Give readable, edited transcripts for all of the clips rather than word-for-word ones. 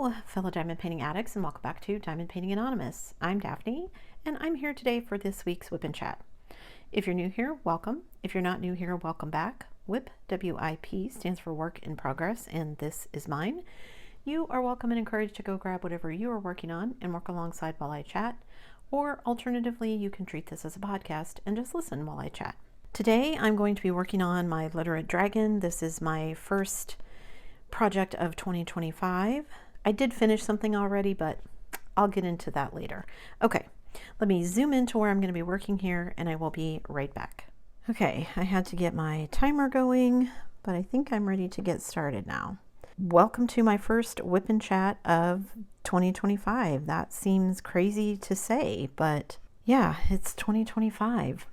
Hello, fellow diamond painting addicts, and welcome back to Diamond Painting Anonymous. I'm Daphne, and I'm here today for this week's WIP and Chat. If you're new here, welcome. If you're not new here, welcome back. WIP, W-I-P, stands for Work in Progress, and this is mine. You are welcome and encouraged to go grab whatever you are working on and work alongside while I chat, or alternatively, you can treat this as a podcast and just listen while I chat. Today, I'm going to be working on my Literate Dragon. This is my first project of 2025. I did finish something already, but I'll get into that later. Okay, let me zoom into where I'm going to be working here, and I will be right back. Okay, I had to get my timer going, but I think I'm ready to get started now. Welcome to my first WIP and Chat of 2025. That seems crazy to say, but yeah, it's 2025.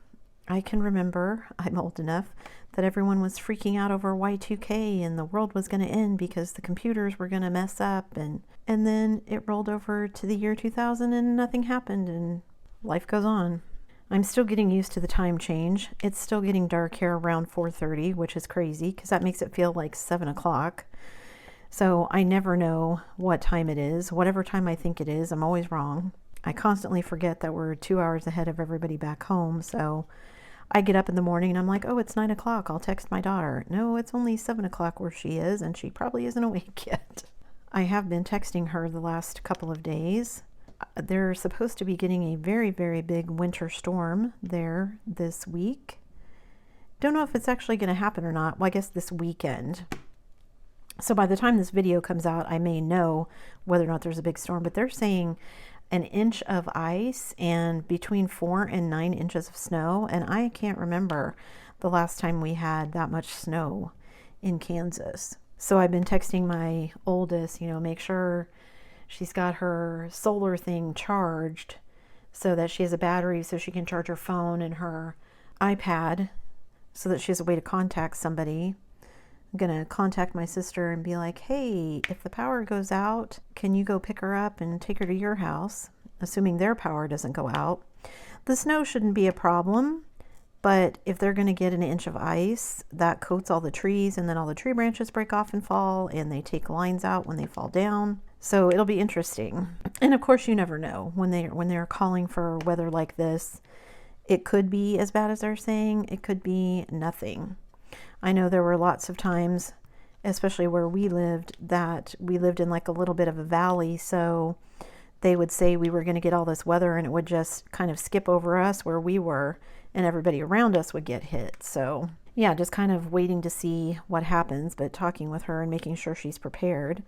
I can remember, I'm old enough, that everyone was freaking out over Y2K and the world was going to end because the computers were going to mess up, and then it rolled over to the year 2000 and nothing happened and life goes on. I'm still getting used to the time change. It's still getting dark here around 4:30, which is crazy because that makes it feel like 7 o'clock. So I never know what time it is. Whatever time I think it is, I'm always wrong. I constantly forget that we're 2 hours ahead of everybody back home, so I get up in the morning and I'm like, oh, it's 9 o'clock. I'll text my daughter. No, it's only 7 o'clock where she is, and she probably isn't awake yet. I have been texting her the last couple of days. They're supposed to be getting a very, very big winter storm there this week. Don't know if it's actually going to happen or not. Well, I guess this weekend. So by the time this video comes out, I may know whether or not there's a big storm, but they're saying an inch of ice and between 4 and 9 inches of snow. And I can't remember the last time we had that much snow in Kansas. So I've been texting my oldest, make sure she's got her solar thing charged so that she has a battery so she can charge her phone and her iPad so that she has a way to contact somebody. I'm going to contact my sister and be like, hey, if the power goes out, can you go pick her up and take her to your house, assuming their power doesn't go out. The snow shouldn't be a problem, but if they're going to get an inch of ice, that coats all the trees, and then all the tree branches break off and fall, and they take lines out when they fall down. So it'll be interesting. And of course, you never know when they're calling for weather like this. It could be as bad as they're saying. It could be nothing. I know there were lots of times, especially where we lived, that we lived in like a little bit of a valley. So they would say we were going to get all this weather and it would just kind of skip over us where we were, and everybody around us would get hit. So yeah, just kind of waiting to see what happens, but talking with her and making sure she's prepared.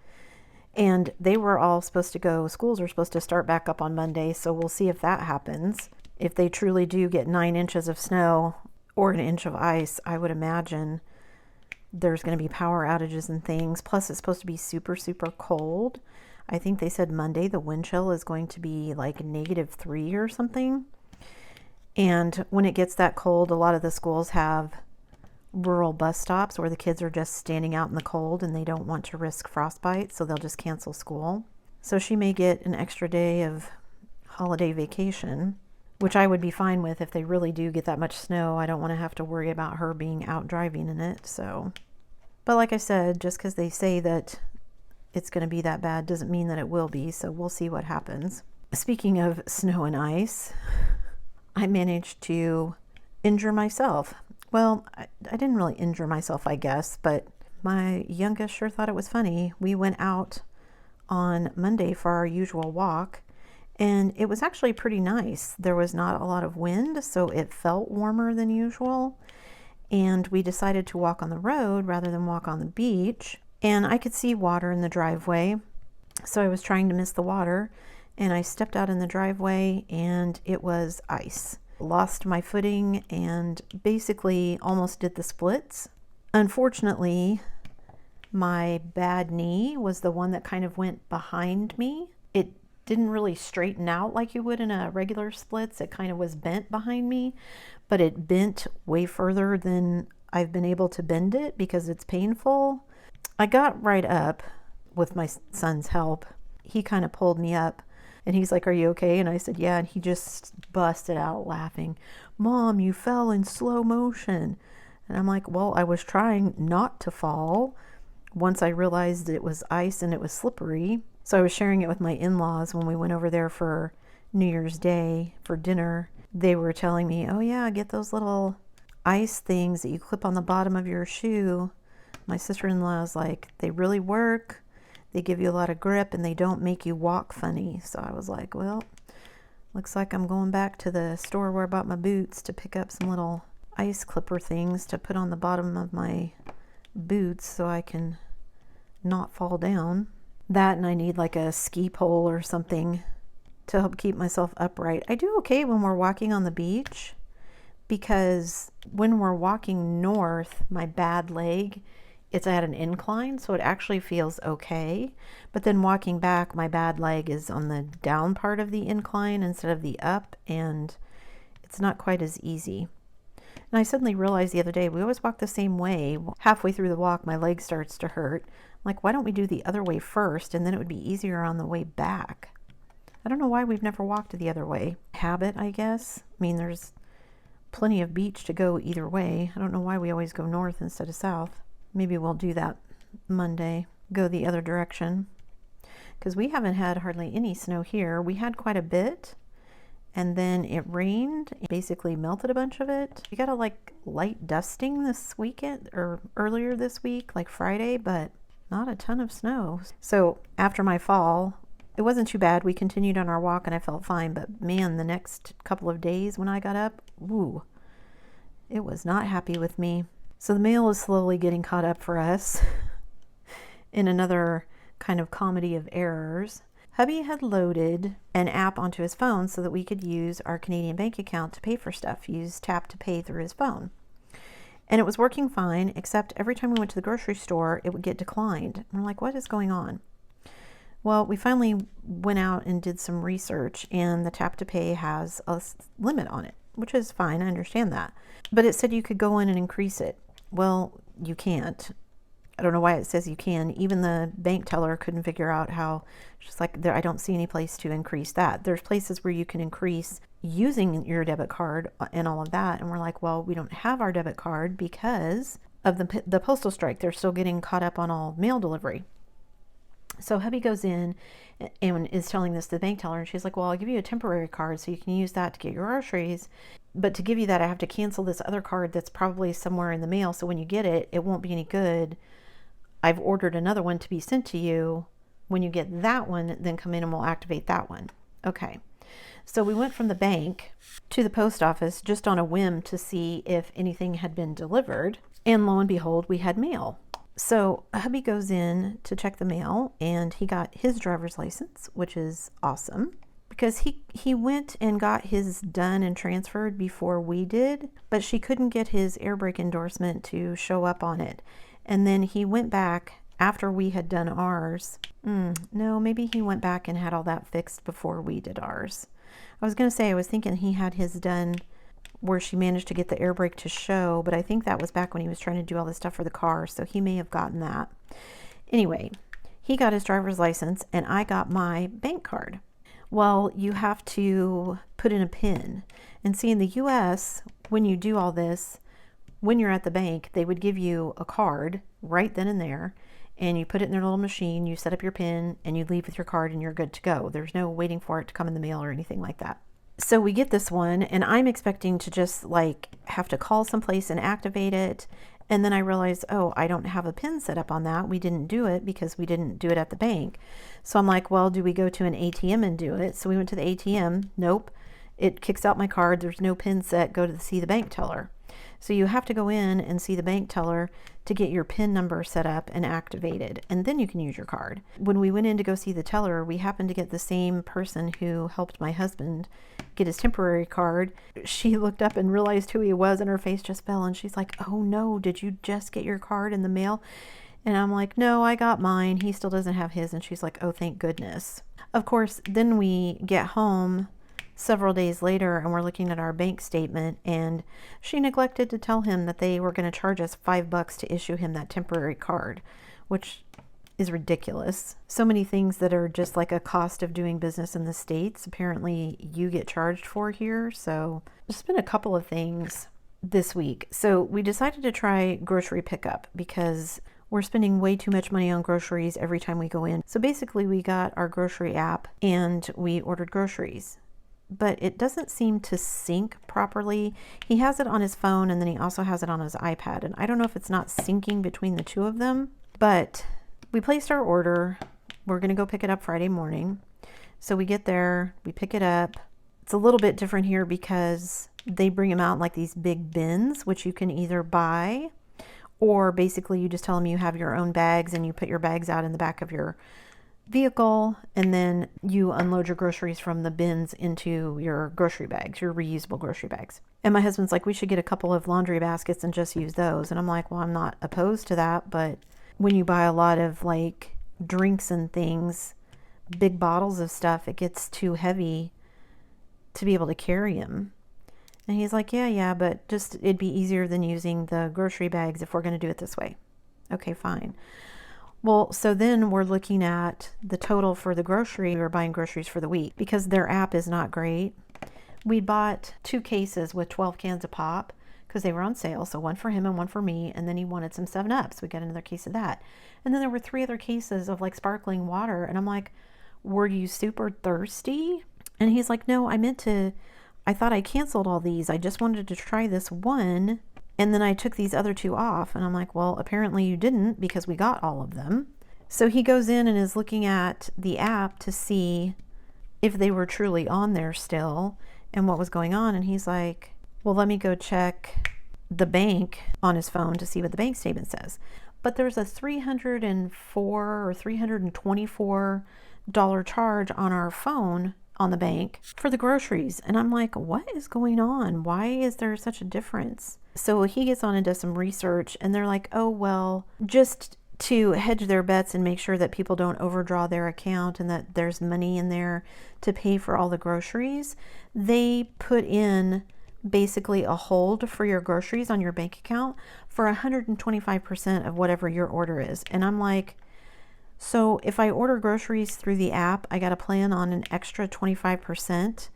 And they were all supposed to go, schools are supposed to start back up on Monday. So we'll see if that happens. If they truly do get 9 inches of snow or an inch of ice, I would imagine there's going to be power outages and things. Plus, it's supposed to be super, super cold. I think they said Monday the wind chill is going to be like -3 or something. And when it gets that cold, a lot of the schools have rural bus stops where the kids are just standing out in the cold and they don't want to risk frostbite, so they'll just cancel school. So she may get an extra day of holiday vacation, which I would be fine with if they really do get that much snow. I don't want to have to worry about her being out driving in it. So, but like I said, just because they say that it's going to be that bad doesn't mean that it will be. So we'll see what happens. Speaking of snow and ice, I managed to injure myself. Well, I didn't really injure myself, I guess, but my youngest sure thought it was funny. We went out on Monday for our usual walk, and it was actually pretty nice. There was not a lot of wind, so it felt warmer than usual. And we decided to walk on the road rather than walk on the beach. And I could see water in the driveway, so I was trying to miss the water. And I stepped out in the driveway, and it was ice. Lost my footing and basically almost did the splits. Unfortunately, my bad knee was the one that kind of went behind me. It didn't really straighten out like you would in a regular splits. It kind of was bent behind me, but it bent way further than I've been able to bend it because it's painful. I got right up with my son's help. He kind of pulled me up and he's like, "Are you okay?" And I said, "Yeah." And he just busted out laughing. "Mom, you fell in slow motion." And I'm like, well, I was trying not to fall once I realized it was ice and it was slippery. So I was sharing it with my in-laws when we went over there for New Year's Day for dinner. They were telling me, oh yeah, get those little ice things that you clip on the bottom of your shoe. My sister-in-law is like, they really work. They give you a lot of grip and they don't make you walk funny. So I was like, well, looks like I'm going back to the store where I bought my boots to pick up some little ice clipper things to put on the bottom of my boots so I can not fall down. That, and I need like a ski pole or something to help keep myself upright. I do okay when we're walking on the beach, because when we're walking north, my bad leg, it's at an incline, so it actually feels okay. But then walking back, my bad leg is on the down part of the incline instead of the up, and it's not quite as easy. And I suddenly realized the other day, we always walk the same way. Halfway through the walk, my leg starts to hurt. I'm like, why don't we do the other way first, and then it would be easier on the way back? I don't know why we've never walked the other way. Habit, I guess. I mean, there's plenty of beach to go either way. I don't know why we always go north instead of south. Maybe we'll do that Monday, go the other direction. Because we haven't had hardly any snow here. We had quite a bit, and then it rained. It basically melted a bunch of it. We got a light dusting this weekend, or earlier this week, like Friday, but not a ton of snow. So after my fall, it wasn't too bad. We continued on our walk and I felt fine, but man, the next couple of days when I got up, woo, it was not happy with me. So the mail is slowly getting caught up for us in another kind of comedy of errors. Hubby had loaded an app onto his phone so that we could use our Canadian bank account to pay for stuff, use tap to pay through his phone. And it was working fine, except every time we went to the grocery store, it would get declined. And we're like, what is going on? Well, we finally went out and did some research, and the tap to pay has a limit on it, which is fine. I understand that. But it said you could go in and increase it. Well, you can't. I don't know why it says you can. Even the bank teller couldn't figure out how. Just like there, I don't see any place to increase that. There's places where you can increase using your debit card and all of that. And we're like, well, we don't have our debit card because of the postal strike. They're still getting caught up on all mail delivery. So hubby goes in and is telling this to the bank teller, and she's like, well, I'll give you a temporary card so you can use that to get your groceries. But to give you that, I have to cancel this other card that's probably somewhere in the mail. So when you get it, it won't be any good. I've ordered another one to be sent to you. When you get that one, then come in and we'll activate that one. Okay. So we went from the bank to the post office just on a whim to see if anything had been delivered. And lo and behold, we had mail. So hubby goes in to check the mail, and he got his driver's license, which is awesome, because he went and got his done and transferred before we did, but she couldn't get his air brake endorsement to show up on it. And then he went back after we had done ours. No, maybe he went back and had all that fixed before we did ours. I was going to say, I was thinking he had his done where she managed to get the air brake to show, but I think that was back when he was trying to do all this stuff for the car, so he may have gotten that. Anyway, he got his driver's license and I got my bank card. Well, you have to put in a PIN. And see, in the US, when you do all this, when you're at the bank, they would give you a card right then and there, and you put it in their little machine, you set up your PIN, and you leave with your card and you're good to go. There's no waiting for it to come in the mail or anything like that. So we get this one, and I'm expecting to just have to call someplace and activate it. And then I realized, oh, I don't have a PIN set up on that. We didn't do it because we didn't do it at the bank. So I'm like, well, do we go to an ATM and do it? So we went to the ATM. Nope. It kicks out my card. There's no PIN set. Go to see the bank teller. So you have to go in and see the bank teller to get your PIN number set up and activated, and then you can use your card. When we went in to go see the teller, we happened to get the same person who helped my husband get his temporary card. She looked up and realized who he was, and her face just fell, and she's like, oh no, did you just get your card in the mail? And I'm like, no, I got mine. He still doesn't have his. And she's like, oh, thank goodness. Of course, then we get home several days later and we're looking at our bank statement, and she neglected to tell him that they were going to charge us $5 to issue him that temporary card, which is ridiculous. So many things that are just like a cost of doing business in the States, apparently you get charged for here. So there's been a couple of things this week. So we decided to try grocery pickup because we're spending way too much money on groceries every time we go in. So basically we got our grocery app and we ordered groceries, but it doesn't seem to sync properly. He has it on his phone and then he also has it on his iPad. And I don't know if it's not syncing between the two of them, but we placed our order. We're going to go pick it up Friday morning. So we get there, we pick it up. It's a little bit different here because they bring them out in like these big bins, which you can either buy or basically you just tell them you have your own bags and you put your bags out in the back of your vehicle and then you unload your groceries from the bins into your grocery bags, your reusable grocery bags. And my husband's like, we should get a couple of laundry baskets and just use those. And I'm like, well, I'm not opposed to that, but when you buy a lot of like drinks and things, big bottles of stuff, it gets too heavy to be able to carry them. And he's like, yeah, but just it'd be easier than using the grocery bags if we're going to do it this way. Okay, fine. Well, so then we're looking at the total for the grocery. We were buying groceries for the week because their app is not great. We bought 2 cases with 12 cans of pop because they were on sale. So one for him and one for me. And then he wanted some 7-Up. So we got another case of that. And then there were 3 other cases of like sparkling water. And I'm like, were you super thirsty? And he's like, no, I thought I canceled all these. I just wanted to try this one. And then I took these other 2 off. And I'm like, well, apparently you didn't because we got all of them. So he goes in and is looking at the app to see if they were truly on there still and what was going on. And he's like, well, let me go check the bank on his phone to see what the bank statement says. But there's a $304 or $324 charge on our phone on the bank for the groceries. And I'm like, what is going on? Why is there such a difference? So he gets on and does some research and they're like, oh, well, just to hedge their bets and make sure that people don't overdraw their account and that there's money in there to pay for all the groceries, they put in basically a hold for your groceries on your bank account for 125% of whatever your order is. And I'm like, so if I order groceries through the app, I got to plan on an extra 25%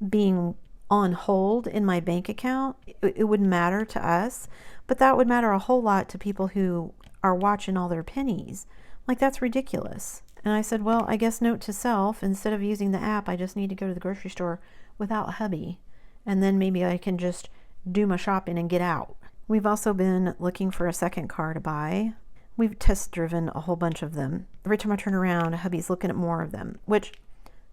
being on hold in my bank account. It wouldn't matter to us, but that would matter a whole lot to people who are watching all their pennies. Like, that's ridiculous. And I said, well, I guess note to self, instead of using the app, I just need to go to the grocery store without hubby. And then maybe I can just do my shopping and get out. We've also been looking for a second car to buy. We've test driven a whole bunch of them. Every time I turn around, hubby's looking at more of them, which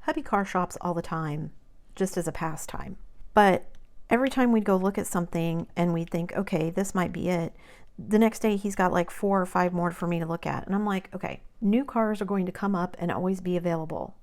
hubby car shops all the time, just as a pastime. But every time we'd go look at something and we'd think, okay, this might be it, the next day he's got like 4 or 5 more for me to look at. And I'm like, okay, new cars are going to come up and always be available.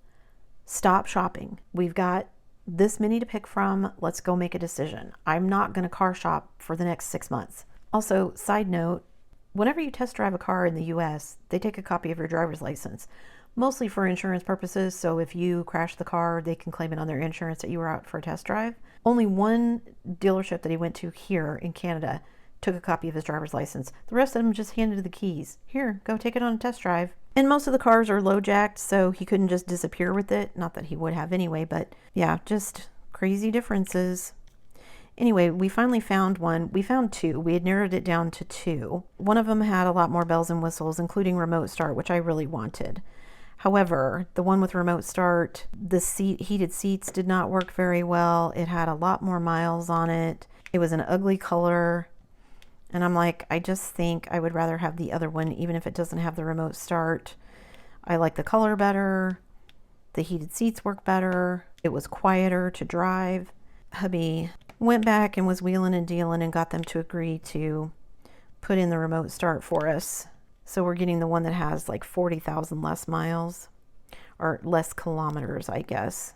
Stop shopping. We've got this many to pick from. Let's go make a decision. I'm not going to car shop for the next 6 months. Also, side note, whenever you test drive a car in the US, they take a copy of your driver's license, mostly for insurance purposes. So if you crash the car, they can claim it on their insurance that you were out for a test drive. Only one dealership that he went to here in Canada took a copy of his driver's license. The rest of them just handed the keys. Here, go take it on a test drive. And most of the cars are low jacked, so he couldn't just disappear with it. Not that he would have anyway, but yeah, just crazy differences. Anyway, we finally found one. We found 2. We had narrowed it down to 2. One of them had a lot more bells and whistles, including remote start, which I really wanted. However, the one with remote start, the heated seats did not work very well. It had a lot more miles on it. It was an ugly color. And I'm like, I just think I would rather have the other one, even if it doesn't have the remote start. I like the color better. The heated seats work better. It was quieter to drive. Hubby went back and was wheeling and dealing and got them to agree to put in the remote start for us. So we're getting the one that has like 40,000 less miles, or less kilometers, I guess.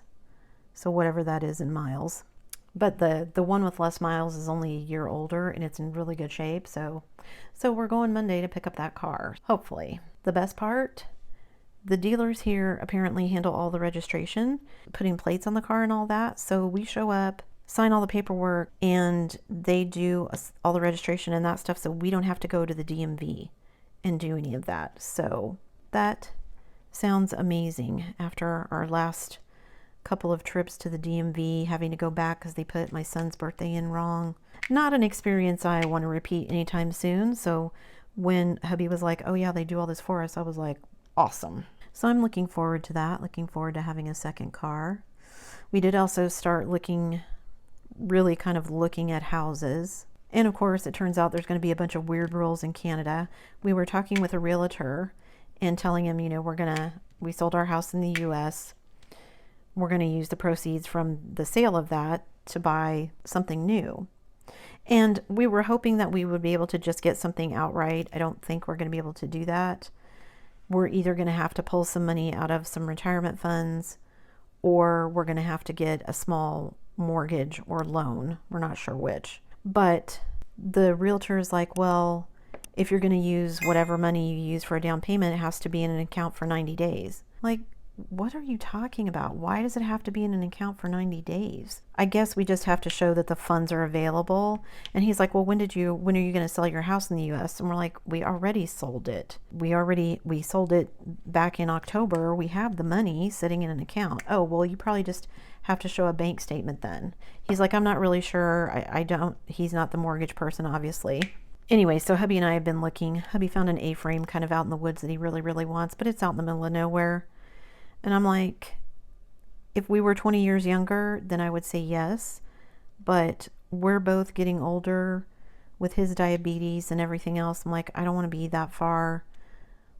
So whatever that is in miles. But the one with less miles is only a year older and it's in really good shape. So we're going Monday to pick up that car, hopefully. The best part, the dealers here apparently handle all the registration, putting plates on the car and all that. So we show up, sign all the paperwork, and they do all the registration and that stuff. So we don't have to go to the DMV and do any of that. So that sounds amazing after our last couple of trips to the DMV, having to go back because they put my son's birthday in wrong. Not an experience I want to repeat anytime soon. So when hubby was like, oh yeah, they do all this for us, I was like, awesome. So I'm looking forward to that, looking forward to having a second car. We did also start really kind of looking at houses. And of course, it turns out there's going to be a bunch of weird rules in Canada. We were talking with a realtor and telling him, you know, we sold our house in the US. We're going to use the proceeds from the sale of that to buy something new. And we were hoping that we would be able to just get something outright. I don't think we're going to be able to do that. We're either going to have to pull some money out of some retirement funds, or we're going to have to get a small mortgage or loan. We're not sure which. But the realtor is like, well, if you're going to use whatever money you use for a down payment, it has to be in an account for 90 days. Like, what are you talking about? Why does it have to be in an account for 90 days? I guess we just have to show that the funds are available. And he's like, well, when are you going to sell your house in the US? And we're like, we already sold it. We sold it back in October. We have the money sitting in an account. Oh, well, you probably just have to show a bank statement then. He's like, I'm not really sure. He's not the mortgage person, obviously. Anyway, so hubby and I have been looking. Hubby found an A-frame kind of out in the woods that he really, really wants, but it's out in the middle of nowhere. And I'm like, if we were 20 years younger, then I would say yes. But we're both getting older with his diabetes and everything else. I'm like, I don't want to be that far.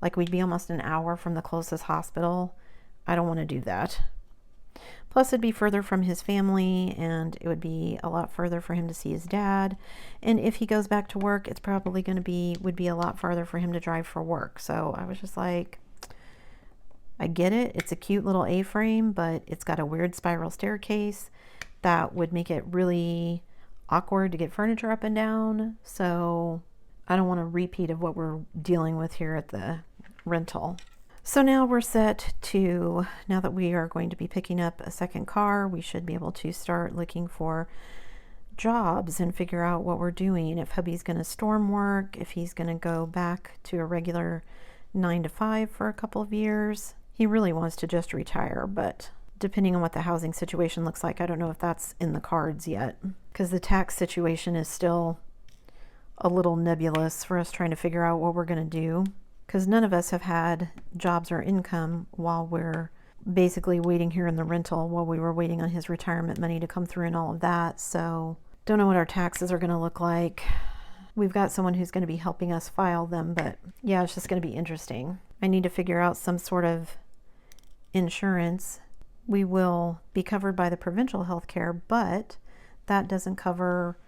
Like, we'd be almost an hour from the closest hospital. I don't want to do that. Plus, it'd be further from his family, and it would be a lot further for him to see his dad. And if he goes back to work, it's probably would be a lot farther for him to drive for work. So I was just like, I get it. It's a cute little A-frame, but it's got a weird spiral staircase that would make it really awkward to get furniture up and down. So I don't want a repeat of what we're dealing with here at the rental. So now we're set to, now that we are going to be picking up a second car, we should be able to start looking for jobs and figure out what we're doing. If hubby's going to storm work, if he's going to go back to a regular 9 to 5 for a couple of years. He really wants to just retire, but depending on what the housing situation looks like, I don't know if that's in the cards yet, because the tax situation is still a little nebulous for us trying to figure out what we're going to do, because none of us have had jobs or income while we're basically waiting here in the rental, while we were waiting on his retirement money to come through and all of that. So don't know what our taxes are going to look like. We've got someone who's going to be helping us file them, but yeah, it's just going to be interesting. I need to figure out some sort of insurance. We will be covered by the provincial health care, but that doesn't cover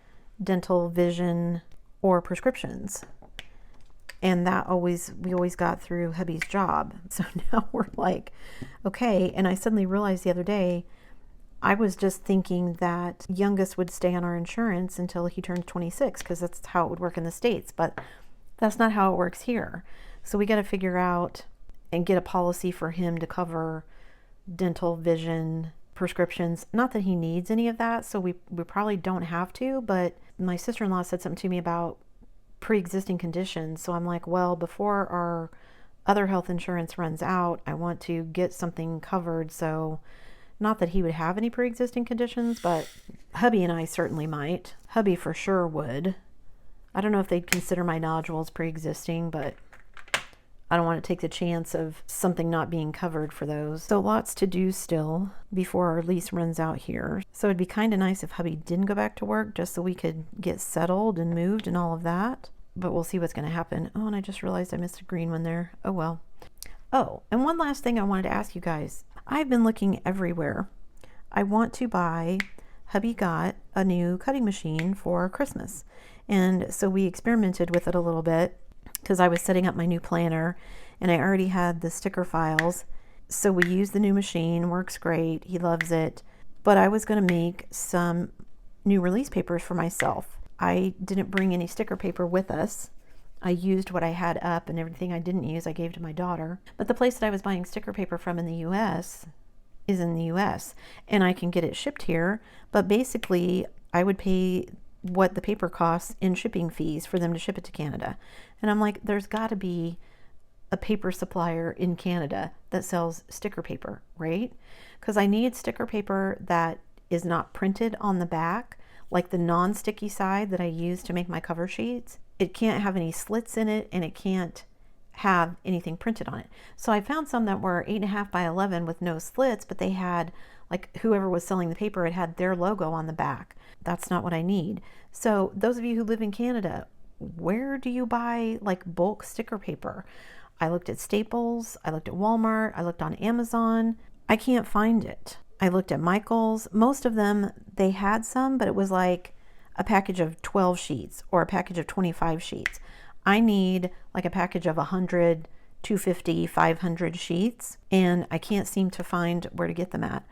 dental, vision, or prescriptions. And that we always got through hubby's job. So now we're like, okay. And I suddenly realized the other day, I was just thinking that youngest would stay on our insurance until he turns 26, because that's how it would work in the States, but that's not how it works here. So we got to figure out and get a policy for him to cover dental, vision, prescriptions. Not that he needs any of that, so we probably don't have to, but my sister-in-law said something to me about pre-existing conditions. So I'm like, well, before our other health insurance runs out, I want to get something covered. So not that he would have any pre-existing conditions, but hubby and I certainly might. Hubby for sure would. I don't know if they'd consider my nodules pre-existing, but I don't want to take the chance of something not being covered for those. So lots to do still before our lease runs out here. So it'd be kind of nice if hubby didn't go back to work, just so we could get settled and moved and all of that. But we'll see what's going to happen. Oh, and I just realized I missed a green one there. Oh well. Oh, and one last thing I wanted to ask you guys. I've been looking everywhere. I want to buy, hubby got a new cutting machine for Christmas. And so we experimented with it a little bit, because I was setting up my new planner and I already had the sticker files. So we used the new machine, works great, he loves it. But I was going to make some new release papers for myself. I didn't bring any sticker paper with us. I used what I had up, and everything I didn't use I gave to my daughter. But the place that I was buying sticker paper from in the US is in the US, and I can get it shipped here. But basically I would pay what the paper costs in shipping fees for them to ship it to Canada. And I'm like, there's got to be a paper supplier in Canada that sells sticker paper, right? Because I need sticker paper that is not printed on the back, like the non-sticky side that I use to make my cover sheets. it can't have any slits in it, and it can't have anything printed on it. So I found some that were 8.5 by 11 with no slits, but they had, like, whoever was selling the paper, it had their logo on the back. That's not what I need. So those of you who live in Canada, where do you buy like bulk sticker paper? I looked at Staples, I looked at Walmart, I looked on Amazon. I can't find it. I looked at Michael's. Most of them, they had some, but it was like a package of 12 sheets or a package of 25 sheets. I need like a package of 100, 250, 500 sheets, and I can't seem to find where to get them at.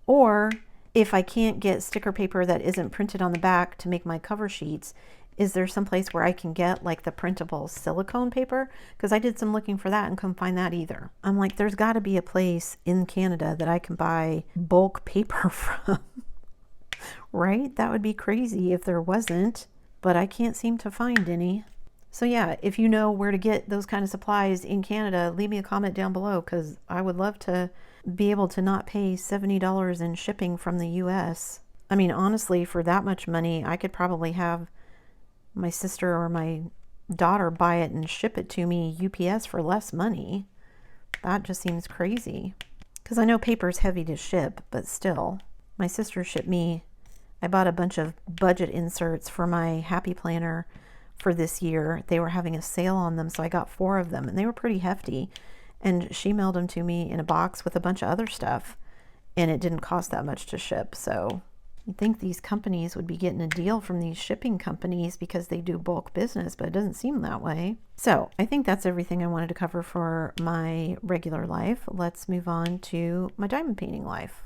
Or if I can't get sticker paper that isn't printed on the back to make my cover sheets, is there some place where I can get like the printable silicone paper? Because I did some looking for that and couldn't find that either. I'm like, there's got to be a place in Canada that I can buy bulk paper from. Right? That would be crazy if there wasn't, but I can't seem to find any. So yeah, if you know where to get those kind of supplies in Canada, leave me a comment down below, because I would love to be able to not pay $70 in shipping from the US. I mean, honestly, for that much money, I could probably have my sister or my daughter buy it and ship it to me UPS for less money. That just seems crazy. Because I know paper's heavy to ship, but still. My sister shipped me, I bought a bunch of budget inserts for my Happy Planner for this year. They were having a sale on them, so I got 4 of them, and they were pretty hefty. And she mailed them to me in a box with a bunch of other stuff, and it didn't cost that much to ship. So you'd think these companies would be getting a deal from these shipping companies because they do bulk business, but it doesn't seem that way. So I think that's everything I wanted to cover for my regular life. Let's move on to my diamond painting life.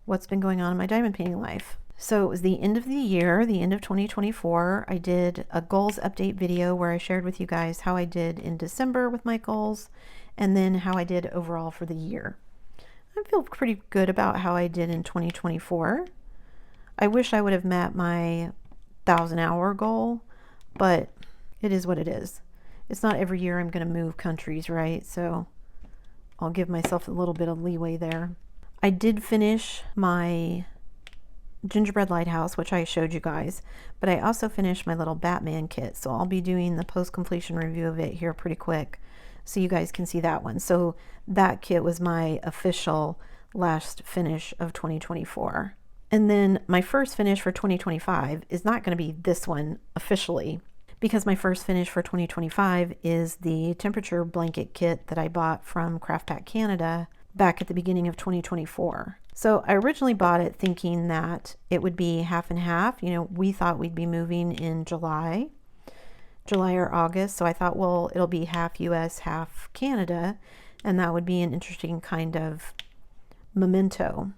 What's been going on in my diamond painting life? So it was the end of the year, the end of 2024. I did a goals update video where I shared with you guys how I did in December with my goals, and then how I did overall for the year. I feel pretty good about how I did in 2024. I wish I would have met my 1,000-hour goal, but it is what it is. It's not every year I'm going to move countries, right? So I'll give myself a little bit of leeway there. I did finish my gingerbread lighthouse, which I showed you guys, but I also finished my little Batman kit. So I'll be doing the post-completion review of it here pretty quick, so you guys can see that one. So that kit was my official last finish of 2024. And then my first finish for 2025 is not going to be this one officially, because my first finish for 2025 is the temperature blanket kit that I bought from Craft Pack Canada back at the beginning of 2024. So I originally bought it thinking that it would be half and half. You know, we thought we'd be moving in July or August. So I thought, well, it'll be half US, half Canada, and that would be an interesting kind of memento.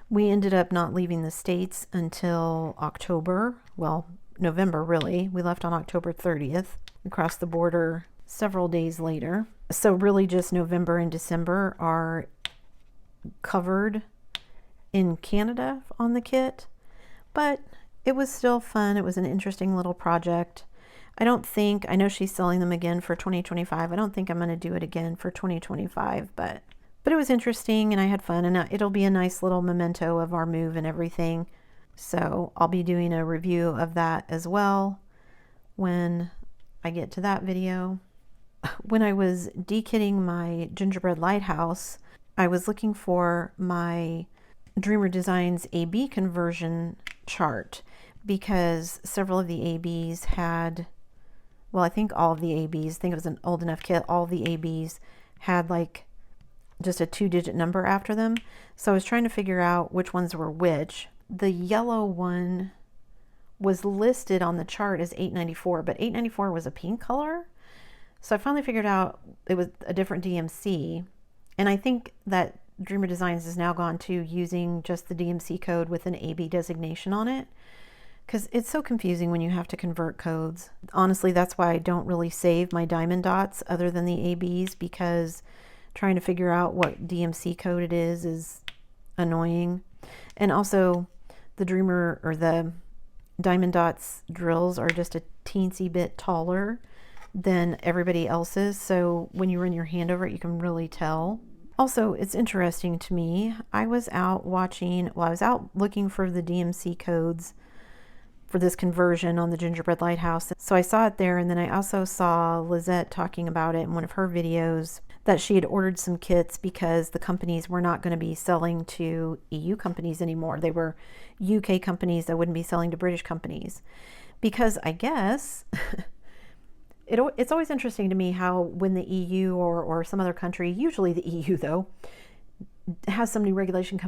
We ended up not leaving the States until October. Well, November, really. We left on October 30th. We crossed the border several days later. So really just November and December are covered in Canada on the kit, but it was still fun. It was an interesting little project. I know she's selling them again for 2025. I don't think I'm going to do it again for 2025, but it was interesting and I had fun, and it'll be a nice little memento of our move and everything. So I'll be doing a review of that as well when I get to that video. When I was dekitting my gingerbread lighthouse, I was looking for my Dreamer Designs AB conversion chart, because several of the ABs had, well, I think all of the ABs, I think it was an old enough kit, all of the ABs had like just a 2-digit number after them. So I was trying to figure out which ones were which. The yellow one was listed on the chart as 894, but 894 was a pink color. So I finally figured out it was a different DMC. And I think that Dreamer Designs has now gone to using just the DMC code with an AB designation on it, because it's so confusing when you have to convert codes. Honestly, that's why I don't really save my diamond dots other than the ABs, because trying to figure out what DMC code it is annoying. And also the Dreamer or the diamond dots drills are just a teensy bit taller than everybody else's, so when you run your hand over it you can really tell. Also, it's interesting to me, I was out looking for the DMC codes for this conversion on the gingerbread lighthouse. So I saw it there, and then I also saw Lizette talking about it in one of her videos, that she had ordered some kits because the companies were not going to be selling to EU companies anymore. They were UK companies that wouldn't be selling to British companies. Because I guess it's always interesting to me how when the EU or some other country, usually the EU though, has some new regulation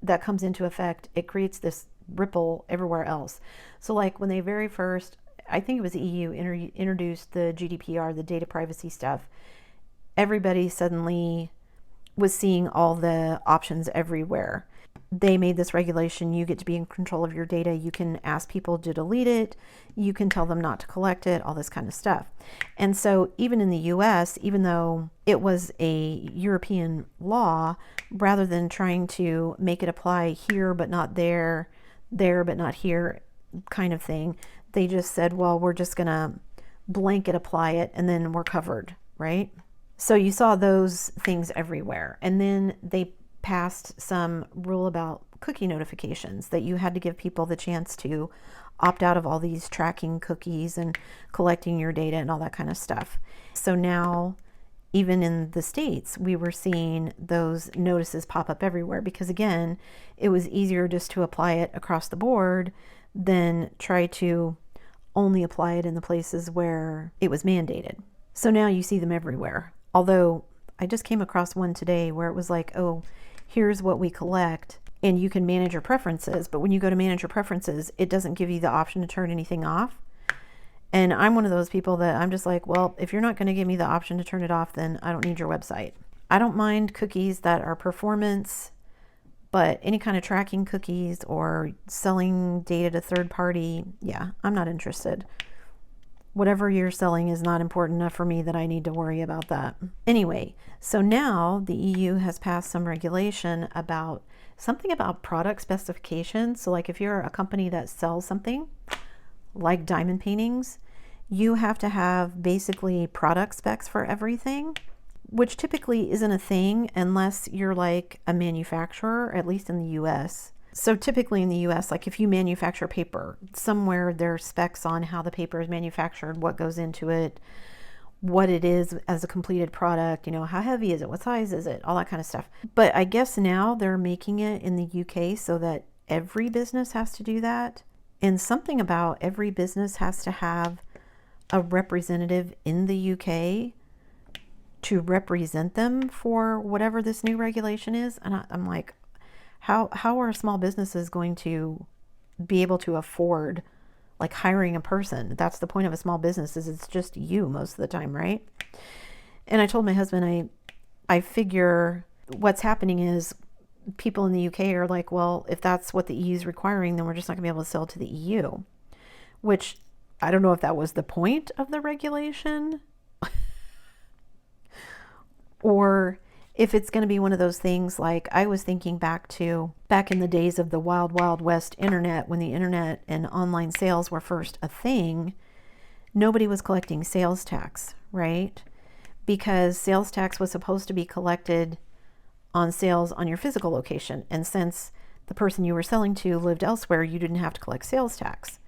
that comes into effect, it creates this ripple everywhere else. So like when they very first, I think it was the EU, introduced the GDPR, the data privacy stuff, everybody suddenly was seeing all the options everywhere. They made this regulation, you get to be in control of your data, you can ask people to delete it, you can tell them not to collect it, all this kind of stuff. And so even in the US, even though it was a European law, rather than trying to make it apply here but not there, there but not here kind of thing, they just said, well, we're just gonna blanket apply it and then we're covered, right? So you saw those things everywhere. And then they passed some rule about cookie notifications, that you had to give people the chance to opt out of all these tracking cookies and collecting your data and all that kind of stuff. So now, even in the States, we were seeing those notices pop up everywhere because, again, it was easier just to apply it across the board than try to only apply it in the places where it was mandated. So now you see them everywhere. Although I just came across one today where it was like, oh, here's what we collect and you can manage your preferences. But when you go to manage your preferences, it doesn't give you the option to turn anything off. And I'm one of those people that I'm just like, well, if you're not going to give me the option to turn it off, then I don't need your website. I don't mind cookies that are performance, but any kind of tracking cookies or selling data to third party, yeah, I'm not interested. Whatever you're selling is not important enough for me that I need to worry about that. Anyway, so now the EU has passed some regulation about something about product specifications. So like if you're a company that sells something like diamond paintings, you have to have basically product specs for everything, which typically isn't a thing unless you're like a manufacturer, at least in the US. So typically in the US, like if you manufacture paper, somewhere there's specs on how the paper is manufactured, what goes into it, what it is as a completed product, you know, how heavy is it, what size is it, all that kind of stuff. But I guess now they're making it in the UK so that every business has to do that. And something about every business has to have a representative in the UK to represent them for whatever this new regulation is. And I'm like, how are small businesses going to be able to afford like hiring a person? That's the point of a small business, is it's just you most of the time, right? And I told my husband, I figure what's happening is people in the UK are like, well, if that's what the EU is requiring, then we're just not gonna be able to sell to the EU, which I don't know if that was the point of the regulation or if it's going to be one of those things. Like I was thinking back in the days of the wild, wild west internet, when the internet and online sales were first a thing, nobody was collecting sales tax, right? Because sales tax was supposed to be collected on sales on your physical location. And since the person you were selling to lived elsewhere, you didn't have to collect sales tax.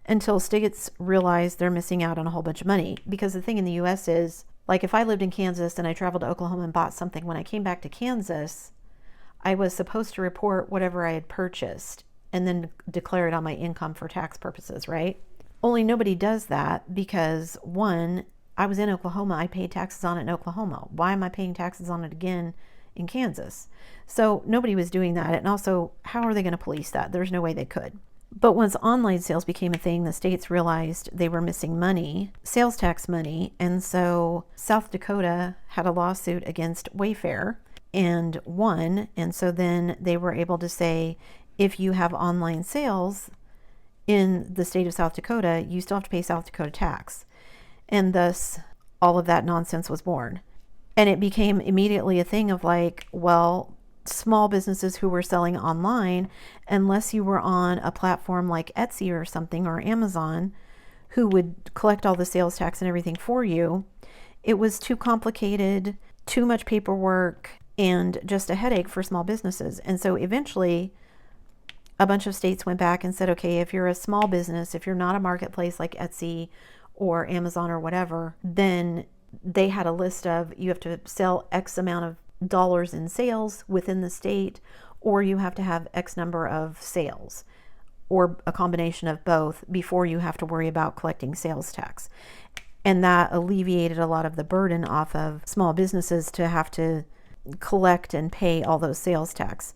Until Stiggits realized they're missing out on a whole bunch of money. Because the thing in the US is, like if I lived in Kansas and I traveled to Oklahoma and bought something, when I came back to Kansas, I was supposed to report whatever I had purchased and then declare it on my income for tax purposes, right? Only nobody does that because, one, I was in Oklahoma, I paid taxes on it in Oklahoma. Why am I paying taxes on it again in Kansas? So nobody was doing that. And also, how are they going to police that? There's no way they could. But once online sales became a thing, the states realized they were missing money, sales tax money, and so South Dakota had a lawsuit against Wayfair and won. And so then they were able to say, if you have online sales in the state of South Dakota, you still have to pay South Dakota tax. And thus, all of that nonsense was born. And it became immediately a thing of like, well, small businesses who were selling online, unless you were on a platform like Etsy or something, or Amazon, who would collect all the sales tax and everything for you, it was too complicated, too much paperwork, and just a headache for small businesses. And so eventually a bunch of states went back and said, okay, if you're a small business, if you're not a marketplace like Etsy or Amazon or whatever, then they had a list of, you have to sell X amount of dollars in sales within the state, or you have to have X number of sales, or a combination of both, before you have to worry about collecting sales tax. And that alleviated a lot of the burden off of small businesses to have to collect and pay all those sales tax.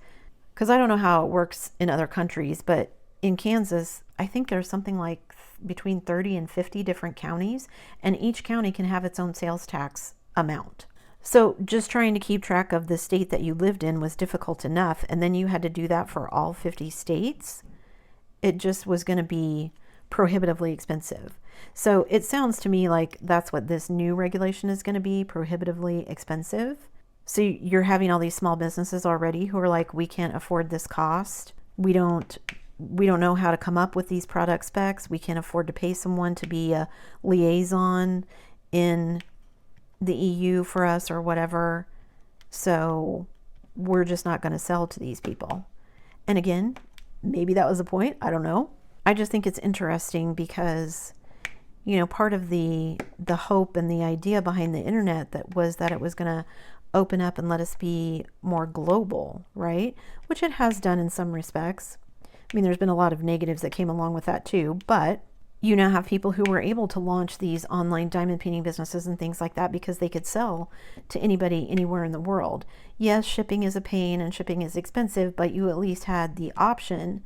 Because I don't know how it works in other countries, but in Kansas, I think there's something like between 30 and 50 different counties, and each county can have its own sales tax amount. So just trying to keep track of the state that you lived in was difficult enough, and then you had to do that for all 50 states. It just was going to be prohibitively expensive. So it sounds to me like that's what this new regulation is going to be, prohibitively expensive. So you're having all these small businesses already who are like, we can't afford this cost. We don't know how to come up with these product specs. We can't afford to pay someone to be a liaison in the EU for us or whatever. So we're just not going to sell to these people. And again, maybe that was the point. I don't know. I just think it's interesting because, you know, part of the hope and the idea behind the internet that was that it was going to open up and let us be more global, right? Which it has done in some respects. I mean, there's been a lot of negatives that came along with that too, but you now have people who were able to launch these online diamond painting businesses and things like that because they could sell to anybody anywhere in the world. Yes, shipping is a pain and shipping is expensive, but you at least had the option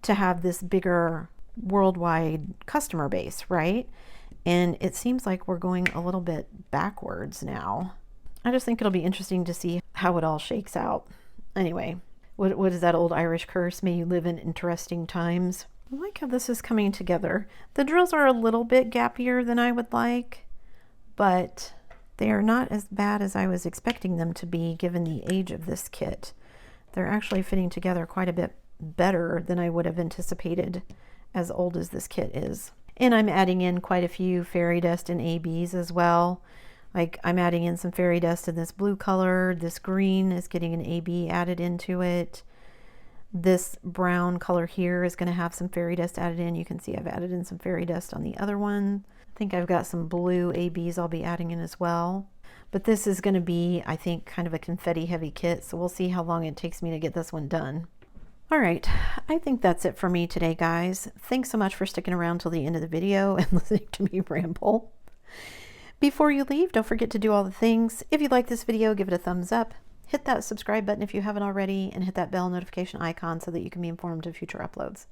to have this bigger worldwide customer base, right? And it seems like we're going a little bit backwards now. I just think it'll be interesting to see how it all shakes out. Anyway, what is that old Irish curse? May you live in interesting times. I like how this is coming together. The drills are a little bit gappier than I would like, but they are not as bad as I was expecting them to be given the age of this kit. They're actually fitting together quite a bit better than I would have anticipated as old as this kit is. And I'm adding in quite a few fairy dust and ABs as well. Like I'm adding in some fairy dust in this blue color. This green is getting an AB added into it. This brown color here is going to have some fairy dust added in. You can see I've added in some fairy dust on the other one. I think I've got some blue ABs I'll be adding in as well. But this is going to be, I think, kind of a confetti heavy kit. So we'll see how long it takes me to get this one done. All right, I think that's it for me today, guys. Thanks so much for sticking around till the end of the video and listening to me ramble. Before you leave, don't forget to do all the things. If you like this video, give it a thumbs up. Hit that subscribe button if you haven't already, and hit that bell notification icon so that you can be informed of future uploads.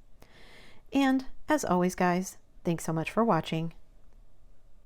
And as always, guys, thanks so much for watching.